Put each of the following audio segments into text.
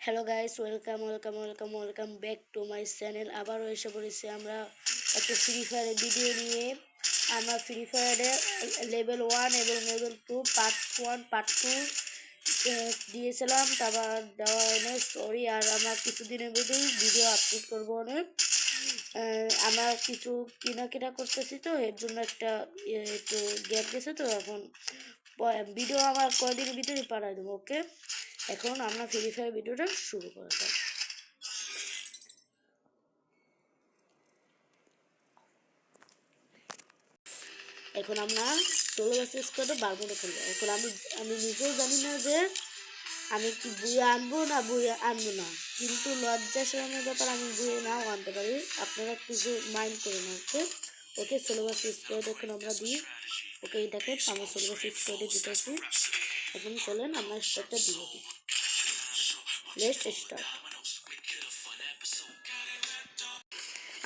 Hello guys, welcome back to my channel. আবারও এসে পড়েছি আমরা একটা ফ্রি ফায়ারের ভিডিও নিয়ে। আমরা ফ্রি ফায়ারে লেভেল 1 এবং লেভেল 2 পার্ট 1 পার্ট 2 দিয়েছিলাম, তারপর দেওয়া হয়নি, সরি। আর আমরা কিছুদিনের মধ্যেই ভিডিও আপলোড করবো অনেক। আমরা কিছু কেনাকাটা করতেছি, তো এর জন্য একটু গ্যাপ গেছে, তো এখন ভিডিও আমার কয়েকদিনের ভিতরে পাঠাই দেবো। ওকে, এখন আমরা ফ্রি ফায়ার ভিডিওটা শুরু করা যাক। এখন আমরা সোলো ভার্সেস স্কোয়াডে বারমুডে খেলবো। এখন আমি নিজেও জানি না যে আমি কি বুয়ে আনবো না বুয়ে আনবো না, কিন্তু লজ্জা শরমের ব্যাপার, আমি বুয়ে নাও আনতে পারি। আপনারা কিছু মাইন্ড করে না। ওকে সোলো ভার্সেস স্কোয়াড এখন আমরা দিই। ওকে, এই দেখেন আমরা সোলো ভার্সেস স্কোয়াডে দিতেছি। এখন চলেন আমরা স্টার্টটা দিয়ে দিই। Let's start.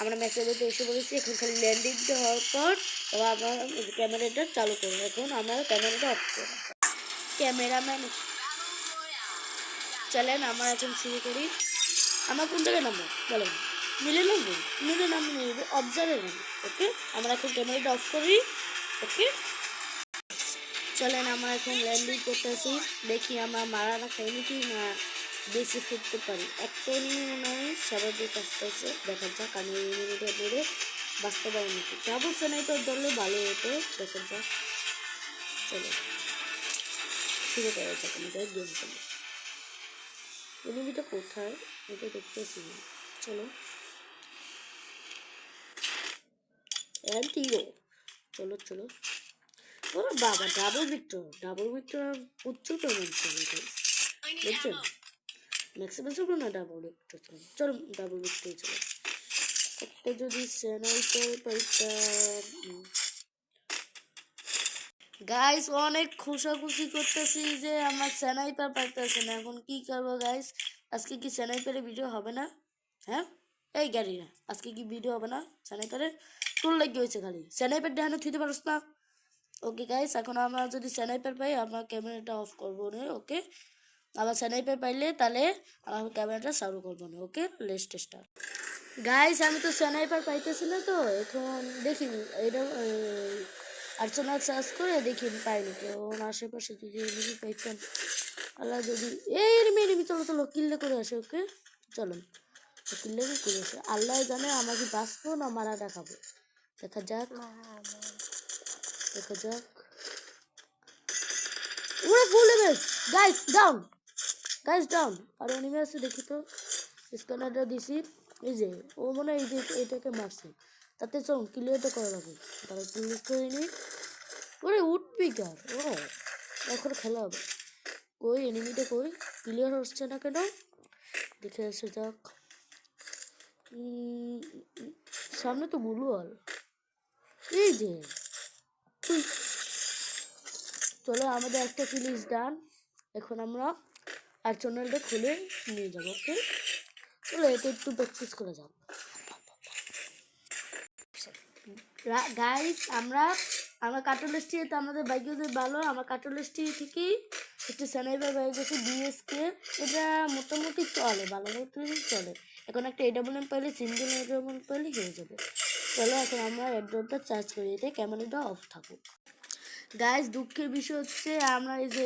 আমরা ম্যাচের এসে পড়েছি। এখন খালি ল্যান্ডিং হওয়ার পর আমরা ক্যামেরাটা চালু করবো। এখন আমরা ক্যামেরাটা অফ করব। ক্যামেরাম্যান চলেন আমরা এখন শুরু করি। আমরা কোন জায়গায় নামবো বলেন? মিলে নামবো অবজার্ভে নামবো। ওকে, আমরা এখন ক্যামেরাটা অফ করি। ওকে, চলেন আমরা এখন ল্যান্ডিং করতেছি। দেখি আমরা মারাটা খাই নাকি না বেশি ফুটতে পারি। একটা এনিমি মনে হয় স্বাভাবিক আসতেছে, দেখা যাক। আমি এই এনিমিটা মেরে বাঁচতে পারি নাকি। ডাবল স্নাইপার ধরলে ভালো হতো, দেখা যাক। চলো শুরু করা যাক আমাদের গেম খেলে। এনিমিটা কোথায় এটা দেখতেছি না। চলো অ্যান্টিগো, চলো চলো। ও বাবা, ডাবল ভিক্টর প্রচুর পেমেন্ট চলে বুঝছেন। ম্যাক্সিমাম চলবো না, ডাবল ভিক্টর চলো ডাবল ভিক্টর চলো। একটা যদি স্নাইপার পাইতাম। গাইস অনেক খুশাখুশি করতেছি যে আমার স্নাইপার পাইতেছে না। এখন কি করবো গাইস? আজকে কি স্নাইপারের ভিডিও হবে না? হ্যাঁ, এই গাড়ি না, আজকে কি ভিডিও হবে না স্নাইপারের? তোর লাগে হয়েছে খালি স্নাইপার দেখানো থুইতে পারস না। ওকে গাইস, এখন আমরা যদি স্নাইপার পাই আমরা ক্যামেরাটা অফ করবো না। ওকে, আবার স্নাইপার পাইলে তাহলে আমার ক্যামেরাটা চালু করবো না। ওকে, লেটস স্টার্ট। গাইস আমি তো স্নাইপার পাইতেছি না, তো এখন দেখিনি এটা আর্চনা সার্চ করে দেখি পাই নাকি। ওর আশেপাশে যদি এনিমি পাইতাম, আল্লাহ যদি এই এনিমি চলো কিল্লে করে আসে। ওকে চলো কিল্লে করে আসে। আল্লাহ জানে আমাকে বাঁচবো না মারা দেখাবো, দেখা যাক। ওরে ফুল এমএস। গাইস ডাউন আর এনিমি আছে দেখি তো। স্ক্যানারটা দিছি, এই যে ও মনে হয় এই যে এটাকে মারছে, তাতে চল ক্লিয়ারটা করা লাগে। তারা ক্লিয়ার করে নি। ওরে উঠপিকার, ও এখন খেলা হবে। কই এনিমিটা কই? ক্লিয়ার হচ্ছে না কেন? দেখে আসা যাক। সামনে তো গুলুয়াল, এই যে। চলো আমাদের একটা ফিনিশ ডান। এখন আমরা আর চ্যানেলটা খুলে নিয়ে যাবো। ওকে চলো এটা একটু প্র্যাকটিস করা যাক। গাইস আমরা কাটলিস্টি, তো আমাদের বাইকে ভালো। আমার কাটলিস্টি থেকেই একটু স্যানাইবার বাইক গেছে বিএসকে। এটা মোটামুটি চলে, ভালো চলে। এখন একটা এডাবল পাইলে, সিঙ্গেল এডাবল পাইলে হয়ে যাবে। চলো এখন আমরা এড্রপটা চার্জ করি, এতে ক্যামেরাটা অফ থাকুক। গাইস দুঃখের বিষয় হচ্ছে আমরা এই যে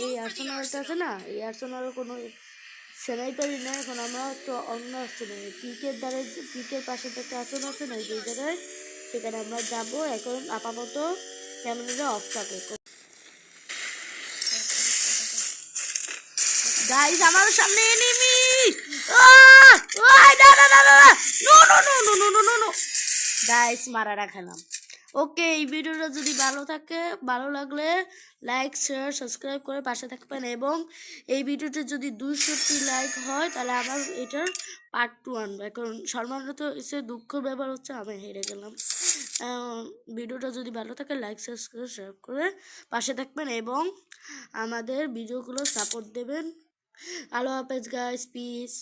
এই আর্সেনালটা আছে না, এই আর্সেনালের কোনো স্যানাইপারই না। এখন আমরা তো অন্য আর্সেনাল পিকের পাশে যে একটা আর্সেনাল আছে না, এই জায়গায় সেখানে আমরা যাব। এখন আপাতত ক্যামেরাটা অফ থাকে। গাইস আমার সামনে এনিমি। গাইস মারাটা খেলাম। ওকে, এই ভিডিওটা যদি ভালো লাগলে লাইক শেয়ার সাবস্ক্রাইব করে পাশে থাকবেন। এবং এই ভিডিওটা যদি 200 লাইক হয় তাহলে আমার এটার পার্ট 2 আনবো। এখন সম্মানিত এসে দুঃখের ব্যাপার হচ্ছে আমি হেরে গেলাম। ভিডিওটা যদি ভালো থাকে লাইক সাবস্ক্রাইব করে পাশে থাকবেন এবং আমাদের ভিডিওগুলো সাপোর্ট দেবেন। আল্লাহ হাফেজ গাইস, পিস।